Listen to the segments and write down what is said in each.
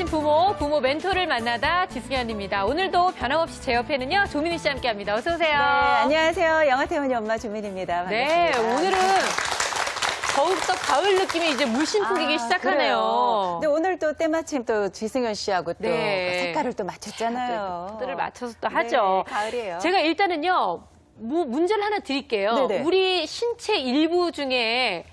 부모 멘토를 만나다 지승현입니다. 오늘도 변함없이 제 옆에는요, 조민희 씨 함께합니다. 어서 오세요. 네, 안녕하세요. 영화태훈이 엄마 조민희입니다. 반갑습니다. 네, 오늘은 더욱더 가을 느낌이 이제 물씬 풍기기 시작하네요. 근데 오늘 또 때마침 또 지승현 씨하고 또 네. 색깔을 또 맞췄잖아요. 를 맞춰서 또 하죠. 네, 가을이에요. 제가 일단은요, 문제를 하나 드릴게요. 네네. 우리 신체 일부 중에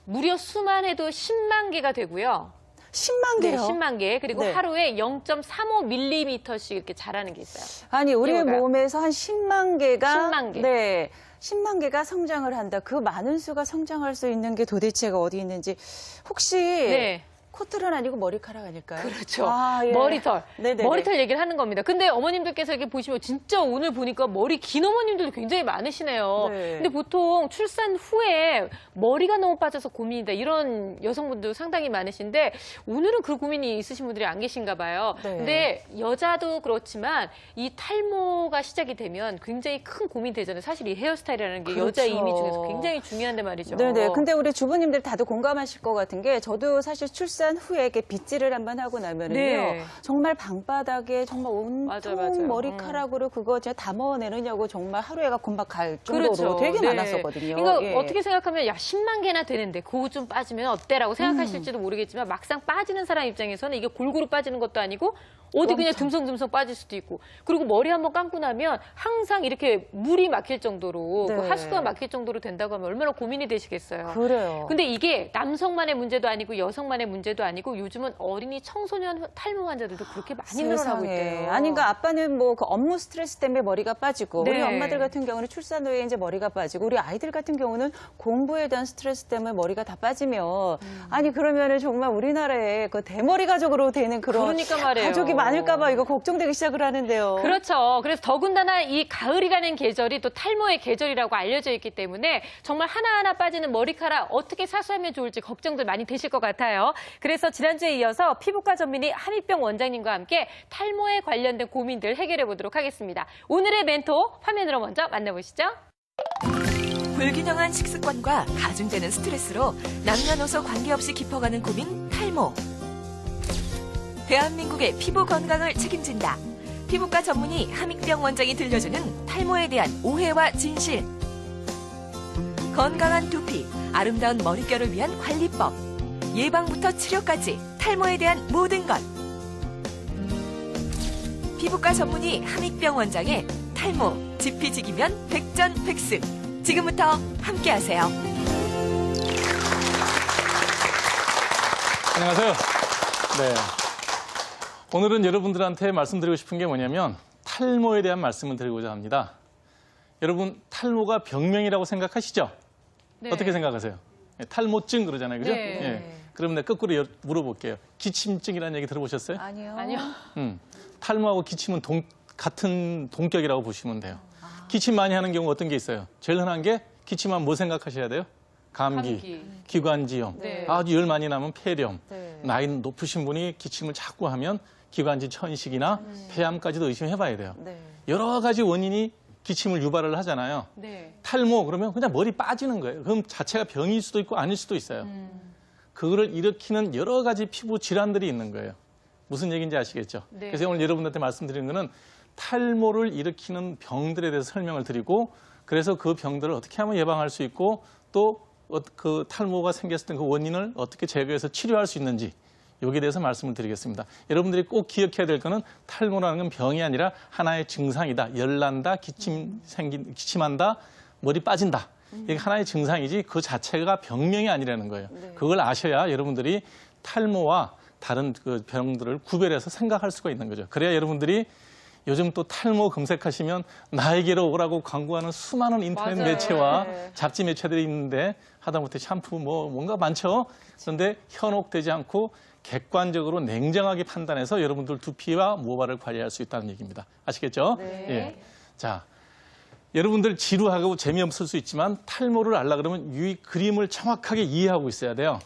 무려 수만 해도 10만 개가 되고요. 10만 네, 개요? 10만 개. 그리고 네. 하루에 0.35mm씩 이렇게 자라는 게 있어요. 아니, 우리 이거가요? 몸에서 한 10만 개가 10만 개. 네. 10만 개가 성장을 한다. 그 많은 수가 성장할 수 있는 게 도대체가 어디 있는지 혹시 네. 코털은 아니고 머리카락 아닐까요? 그렇죠. 예. 머리털. 네네네. 머리털 얘기를 하는 겁니다. 근데 어머님들께서 이렇게 보시면 진짜 오늘 보니까 머리 긴 어머님들도 굉장히 많으시네요. 네. 근데 보통 출산 후에 머리가 너무 빠져서 고민이다. 이런 여성분들 상당히 많으신데 오늘은 그 고민이 있으신 분들이 안 계신가 봐요. 네. 근데 여자도 그렇지만 이 탈모가 시작이 되면 굉장히 큰 고민이 되잖아요. 사실 이 헤어스타일이라는 게 그렇죠. 여자 이미지 중에서 굉장히 중요한데 말이죠. 네네. 근데 우리 주부님들 다들 공감하실 것 같은 게 저도 사실 출산 후에 이렇게 빗질을 한번 하고 나면은요. 네. 정말 방바닥에 정말 온통 맞아요. 머리카락으로 그거 제가 담아내느냐고 정말 하루에가 금방 갈 정도로 되게 네. 많았었거든요. 그러니까 예. 어떻게 생각하면 야 10만 개나 되는데 그거 좀 빠지면 어때라고 생각하실지도 모르겠지만 막상 빠지는 사람 입장에서는 이게 골고루 빠지는 것도 아니고 어디 그냥 듬성듬성 빠질 수도 있고 그리고 머리 한번 감고 나면 항상 이렇게 물이 막힐 정도로 네. 그 하수가 막힐 정도로 된다고 하면 얼마나 고민이 되시겠어요. 그래요. 근데 이게 남성만의 문제도 아니고 여성만의 문제도 아니고 요즘은 어린이 청소년 탈모 환자들도 그렇게 많이 늘어나고 있대요. 아니, 그러니까 아빠는 뭐 그 업무 스트레스 때문에 머리가 빠지고 네. 우리 엄마들 같은 경우는 출산 후에 이제 머리가 빠지고 우리 아이들 같은 경우는 공부에 대한 스트레스 때문에 머리가 다 빠지면 아니 그러면은 정말 우리나라에 그 대머리 가족으로 되는 그런 그러니까 말이에요. 가족이 많을까 봐 이거 걱정되기 시작을 하는데요. 그렇죠. 그래서 더군다나 이 가을이라는 계절이 또 탈모의 계절이라고 알려져 있기 때문에 정말 하나하나 빠지는 머리카락 어떻게 사수하면 좋을지 걱정들 많이 되실 것 같아요. 그래서 지난주에 이어서 피부과 전문의 한의병 원장님과 함께 탈모에 관련된 고민들 해결해 보도록 하겠습니다. 오늘의 멘토 화면으로 먼저 만나보시죠. 불균형한 식습관과 가중되는 스트레스로 남녀노소 관계없이 깊어가는 고민 탈모. 대한민국의 피부 건강을 책임진다. 피부과 전문의 함익병 원장이 들려주는 탈모에 대한 오해와 진실. 건강한 두피, 아름다운 머릿결을 위한 관리법. 예방부터 치료까지 탈모에 대한 모든 것. 피부과 전문의 함익병 원장의 탈모, 지피지기면 백전백승. 지금부터 함께하세요. 안녕하세요. 네. 오늘은 여러분들한테 말씀드리고 싶은 게 뭐냐면 탈모에 대한 말씀을 드리고자 합니다. 여러분 탈모가 병명이라고 생각하시죠? 네. 어떻게 생각하세요? 탈모증 그러잖아요, 그죠? 네. 예. 그럼 내가 거꾸로 물어볼게요. 기침증이라는 얘기 들어보셨어요? 아니요. 탈모하고 기침은 같은 동격이라고 보시면 돼요. 기침 많이 하는 경우 어떤 게 있어요? 제일 흔한 게 기침하면 뭐 생각하셔야 돼요? 감기. 기관지염, 네. 아주 열 많이 나면 폐렴, 네. 나이 높으신 분이 기침을 자꾸 하면 기관지 천식이나 폐암까지도 의심해봐야 돼요. 네. 여러 가지 원인이 기침을 유발을 하잖아요. 네. 탈모 그러면 그냥 머리 빠지는 거예요. 그럼 자체가 병일 수도 있고 아닐 수도 있어요. 그거를 일으키는 여러 가지 피부 질환들이 있는 거예요. 무슨 얘기인지 아시겠죠? 네. 그래서 오늘 여러분들한테 말씀드리는 거는 탈모를 일으키는 병들에 대해서 설명을 드리고 그래서 그 병들을 어떻게 하면 예방할 수 있고 또 그 탈모가 생겼을 때 그 원인을 어떻게 제거해서 치료할 수 있는지 여기에 대해서 말씀을 드리겠습니다. 여러분들이 꼭 기억해야 될 거는 탈모라는 건 병이 아니라 하나의 증상이다. 열난다, 기침한다, 머리 빠진다. 이게 하나의 증상이지 그 자체가 병명이 아니라는 거예요. 그걸 아셔야 여러분들이 탈모와 다른 그 병들을 구별해서 생각할 수가 있는 거죠. 그래야 여러분들이 요즘 또 탈모 검색하시면 나에게로 오라고 광고하는 수많은 인터넷 맞아요. 매체와 네. 잡지 매체들이 있는데 하다못해 샴푸 뭔가 많죠. 그런데 현혹되지 않고 객관적으로 냉정하게 판단해서 여러분들 두피와 모발을 관리할 수 있다는 얘기입니다. 아시겠죠? 네. 예. 자, 여러분들 지루하고 재미없을 수 있지만 탈모를 알라 그러면 이 그림을 정확하게 이해하고 있어야 돼요.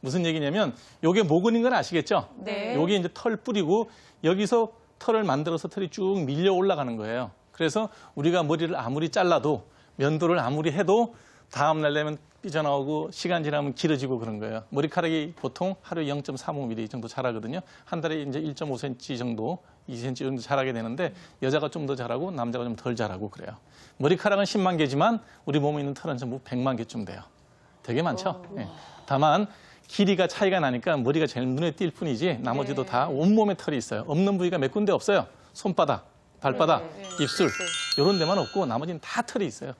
무슨 얘기냐면 요게 모근인 건 아시겠죠? 네. 요게 이제 털 뿌리고 여기서 털을 만들어서 털이 쭉 밀려 올라가는 거예요. 그래서 우리가 머리를 아무리 잘라도 면도를 아무리 해도 다음 날 되면 삐져나오고 시간 지나면 길어지고 그런 거예요. 머리카락이 보통 하루에 0.35mm 정도 자라거든요. 한 달에 이제 1.5cm 정도, 2cm 정도 자라게 되는데 여자가 좀 더 자라고 남자가 좀 덜 자라고 그래요. 머리카락은 10만 개지만 우리 몸에 있는 털은 전부 100만 개쯤 돼요. 되게 많죠. 예. 다만 길이가 차이가 나니까 머리가 제일 눈에 띌 뿐이지 나머지도 다 온몸에 털이 있어요. 없는 부위가 몇 군데 없어요. 손바닥, 발바닥, 입술 이런 데만 없고 나머지는 다 털이 있어요.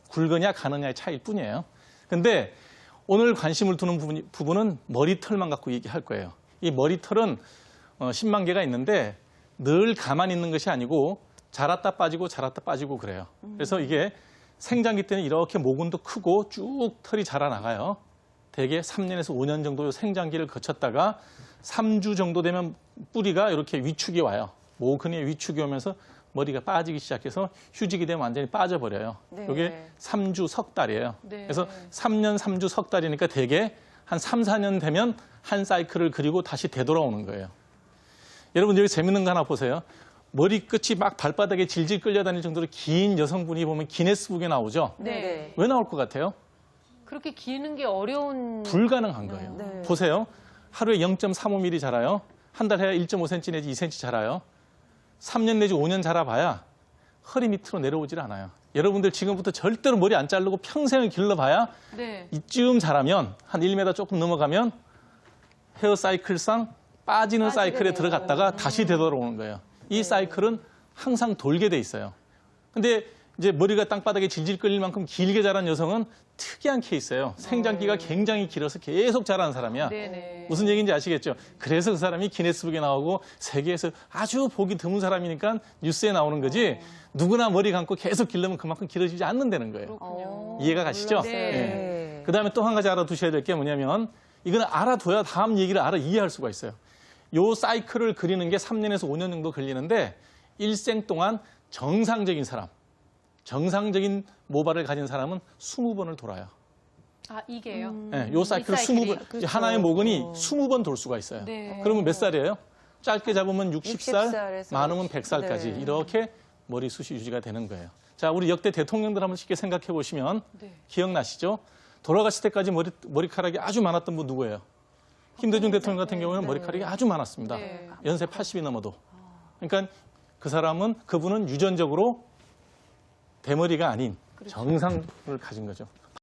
굵으냐 가느냐의 차이일 뿐이에요. 근데 오늘 관심을 두는 부분은 머리털만 갖고 얘기할 거예요. 이 머리털은 10만 개가 있는데 늘 가만히 있는 것이 아니고 자랐다 빠지고 자랐다 빠지고 그래요. 그래서 이게 생장기 때는 이렇게 모근도 크고 쭉 털이 자라나가요. 대개 3년에서 5년 정도 생장기를 거쳤다가 3주 정도 되면 뿌리가 이렇게 위축이 와요. 모근에 위축이 오면서 머리가 빠지기 시작해서 휴직이 되면 완전히 빠져버려요. 네. 이게 3주 석 달이에요. 네. 그래서 3년 3주 석 달이니까 대개 한 3, 4년 되면 한 사이클을 그리고 다시 되돌아오는 거예요. 여러분 여기 재밌는 거 하나 보세요. 머리끝이 막 발바닥에 질질 끌려다닐 정도로 긴 여성분이 보면 기네스북에 나오죠. 네. 왜 나올 것 같아요? 그렇게 기는 게 어려운. 불가능한 거예요. 네. 보세요. 하루에 0.35mm 자라요. 한 달 해야 1.5cm 내지 2cm 자라요. 3년 내지 5년 자라봐야 허리 밑으로 내려오질 않아요. 여러분들 지금부터 절대로 머리 안 자르고 평생을 길러봐야 네. 이쯤 자라면 한 1m 조금 넘어가면 헤어 사이클상 빠지는 사이클에 들어갔다가 다시 되돌아오는 거예요. 이 사이클은 항상 돌게 돼 있어요. 근데 이제 머리가 땅바닥에 질질 끌릴 만큼 길게 자란 여성은 특이한 케이스예요. 생장기가 굉장히 길어서 계속 자라는 사람이야. 네네. 무슨 얘기인지 아시겠죠? 그래서 그 사람이 기네스북에 나오고 세계에서 아주 보기 드문 사람이니까 뉴스에 나오는 거지 누구나 머리 감고 계속 길르면 그만큼 길어지지 않는다는 거예요. 그렇군요. 이해가 가시죠? 네. 네. 그다음에 또 한 가지 알아두셔야 될 게 뭐냐면 이거는 알아둬야 다음 얘기를 이해할 수가 있어요. 요 사이클을 그리는 게 3년에서 5년 정도 걸리는데 일생 동안 정상적인 사람, 정상적인 모발을 가진 사람은 20번을 돌아요. 아, 이게요? 네, 요 사이클을 이 사이클이. 20번, 그렇죠. 하나의 모근이 20번 돌 수가 있어요. 네. 그러면 몇 살이에요? 짧게 잡으면 60살, 60살에서 많으면 100살까지 네. 이렇게 머리숱이 유지가 되는 거예요. 자, 우리 역대 대통령들 한번 쉽게 생각해 보시면 네. 기억나시죠? 돌아가실 때까지 머리카락이 아주 많았던 분 누구예요? 김대중 대통령 같은 경우는 머리카락이 아주 많았습니다. 네. 연세 80이 넘어도. 그러니까 그분은 유전적으로 대머리가 아닌 정상을 가진 거죠.